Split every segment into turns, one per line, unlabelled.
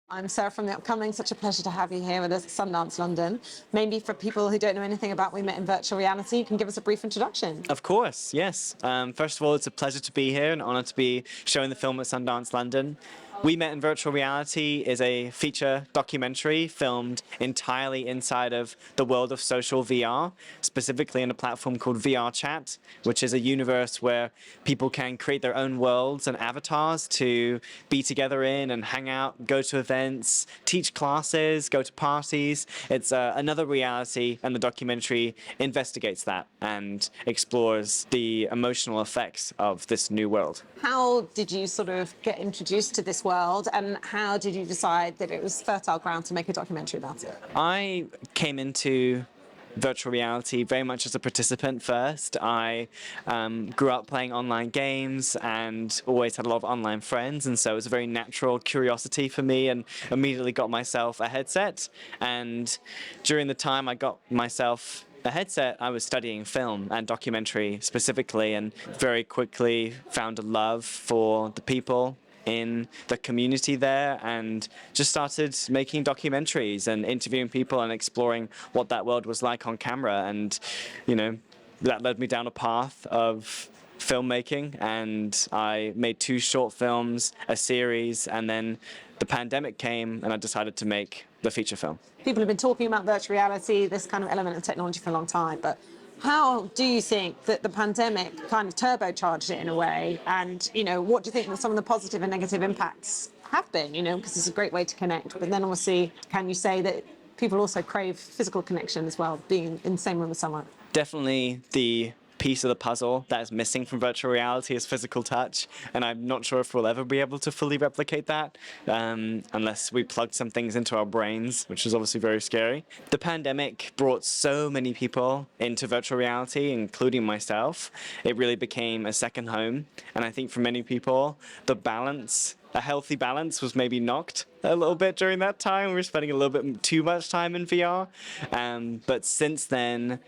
I'm Sarah from The Upcoming. Such a pleasure to have you here with us at Sundance London. Maybe for people who don't know anything about We Met in Virtual Reality, you can give us a brief introduction.
Of course, yes. First of all, it's a pleasure to be here, an honour to be showing the film at Sundance London. We Met in Virtual Reality is a feature documentary filmed entirely inside of the world of social VR, specifically in a platform called VR Chat, which is a universe where people can create their own worlds and avatars to be together in and hang out, go to events, teach classes, go to parties. It's another reality, and the documentary investigates that and explores the emotional effects of this new world.
How did you sort of get introduced to this world, and how did you decide that it was fertile ground to make a documentary about it?
I came into virtual reality very much as a participant first. I grew up playing online games and always had a lot of online friends, and so it was a very natural curiosity for me, and immediately got myself a headset. And during the time I got myself a headset, I was studying film and documentary specifically, and very quickly found a love for the people in the community there, and just started making documentaries and interviewing people and exploring what that world was like on camera. And that led me down a path of filmmaking, and I made 2 short films, a series, and then the pandemic came and I decided to make the feature film.
People have been talking about virtual reality, this kind of element of technology, for a long time, but how do you think that the pandemic kind of turbocharged it in a way? And, what do you think some of the positive and negative impacts have been, because it's a great way to connect. But then obviously, can you say that people also crave physical connection as well, being in the same room with someone?
Definitely the piece of the puzzle that is missing from virtual reality is physical touch, and I'm not sure if we'll ever be able to fully replicate that unless we plug some things into our brains, which is obviously very scary. The pandemic brought so many people into virtual reality, including myself. It really became a second home, and I think for many people, a healthy balance was maybe knocked a little bit during that time. We were spending a little bit too much time in VR, but since then,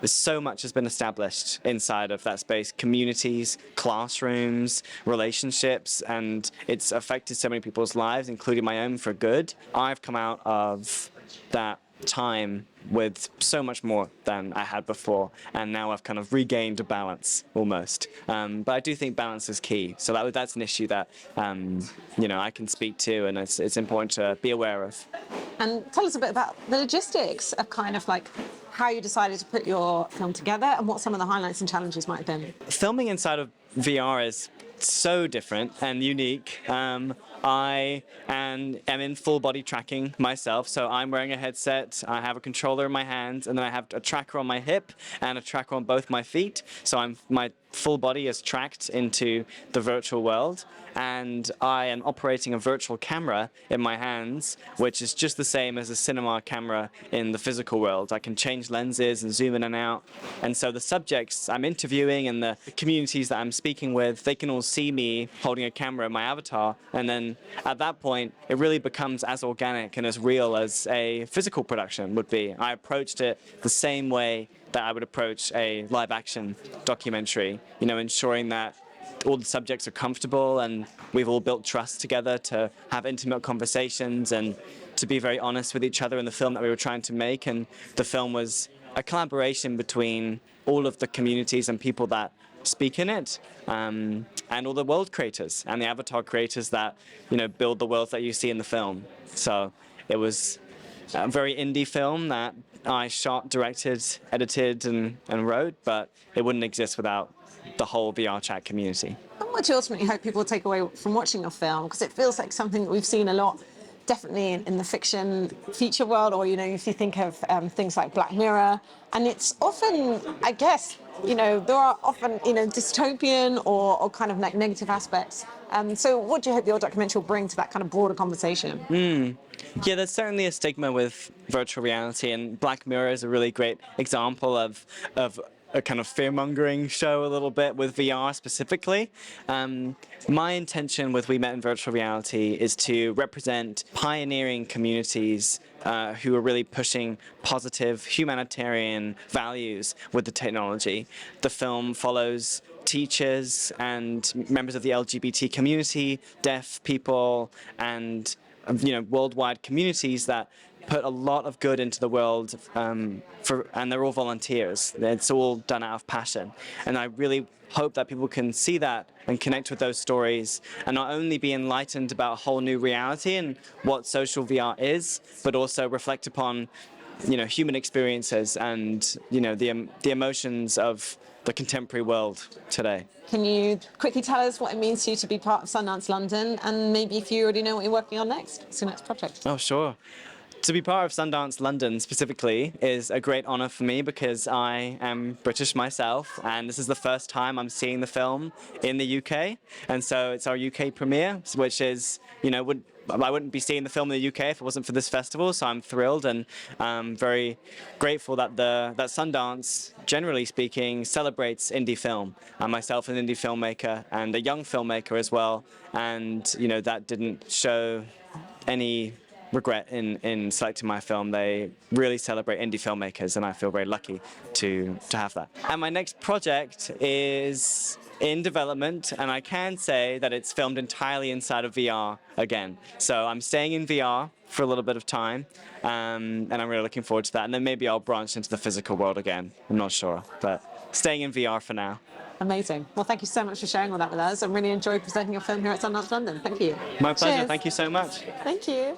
so much has been established inside of that space: communities, classrooms, relationships, and it's affected so many people's lives, including my own, for good. I've come out of that time with so much more than I had before, and now I've kind of regained a balance almost. But I do think balance is key, so that's an issue that I can speak to, and it's important to be aware of.
And tell us a bit about the logistics of kind of like how you decided to put your film together and what some of the highlights and challenges might have been.
Filming inside of VR is so different and unique. I am in full body tracking myself, so I'm wearing a headset, I have a controller in my hands, and then I have a tracker on my hip and a tracker on both my feet, so my full body is tracked into the virtual world, and I am operating a virtual camera in my hands, which is just the same as a cinema camera in the physical world. I can change lenses and zoom in and out, and so the subjects I'm interviewing and the communities that I'm speaking with, they can all see me holding a camera in my avatar, and then at that point it really becomes as organic and as real as a physical production would be. I approached it the same way that I would approach a live action documentary, ensuring that all the subjects are comfortable and we've all built trust together to have intimate conversations and to be very honest with each other in the film that we were trying to make. And the film was a collaboration between all of the communities and people that speak in it, and all the world creators and the avatar creators that build the worlds that you see in the film. So it was a very indie film that I shot, directed, edited, and wrote, but it wouldn't exist without the whole VR chat community.
And what do you ultimately hope people take away from watching your film? Because it feels like something that we've seen a lot, definitely in the fiction feature world, or if you think of things like Black Mirror, and it's often, I guess, there are often dystopian or kind of like negative aspects. So what do you hope your documentary will bring to that kind of broader conversation?
Yeah, there's certainly a stigma with virtual reality, and Black Mirror is a really great example of a kind of fear-mongering show a little bit with VR specifically. My intention with We Met in Virtual Reality is to represent pioneering communities who are really pushing positive humanitarian values with the technology. The film follows teachers and members of the LGBT community, deaf people, and worldwide communities that put a lot of good into the world, and they're all volunteers. It's all done out of passion, and I really hope that people can see that and connect with those stories, and not only be enlightened about a whole new reality and what social VR is, but also reflect upon human experiences and the emotions of the contemporary world today.
Can you quickly tell us what it means to you to be part of Sundance London, and maybe if you already know what you're working on next? What's your next project?
Oh, sure. To be part of Sundance London specifically is a great honor for me because I am British myself, and this is the first time I'm seeing the film in the UK, and so it's our UK premiere, which is, I wouldn't be seeing the film in the UK if it wasn't for this festival, so I'm thrilled and very grateful that that Sundance, generally speaking, celebrates indie film. I'm myself an indie filmmaker and a young filmmaker as well, and that didn't show any regret in selecting my film. They really celebrate indie filmmakers, and I feel very lucky to have that. And my next project is in development, and I can say that it's filmed entirely inside of VR again. So I'm staying in VR for a little bit of time, and I'm really looking forward to that. And then maybe I'll branch into the physical world again. I'm not sure, but staying in VR for now.
Amazing. Well, thank you so much for sharing all that with us. I really enjoyed presenting your film here at Sundance London. Thank you.
My pleasure.
Cheers.
Thank you so much.
Thank you.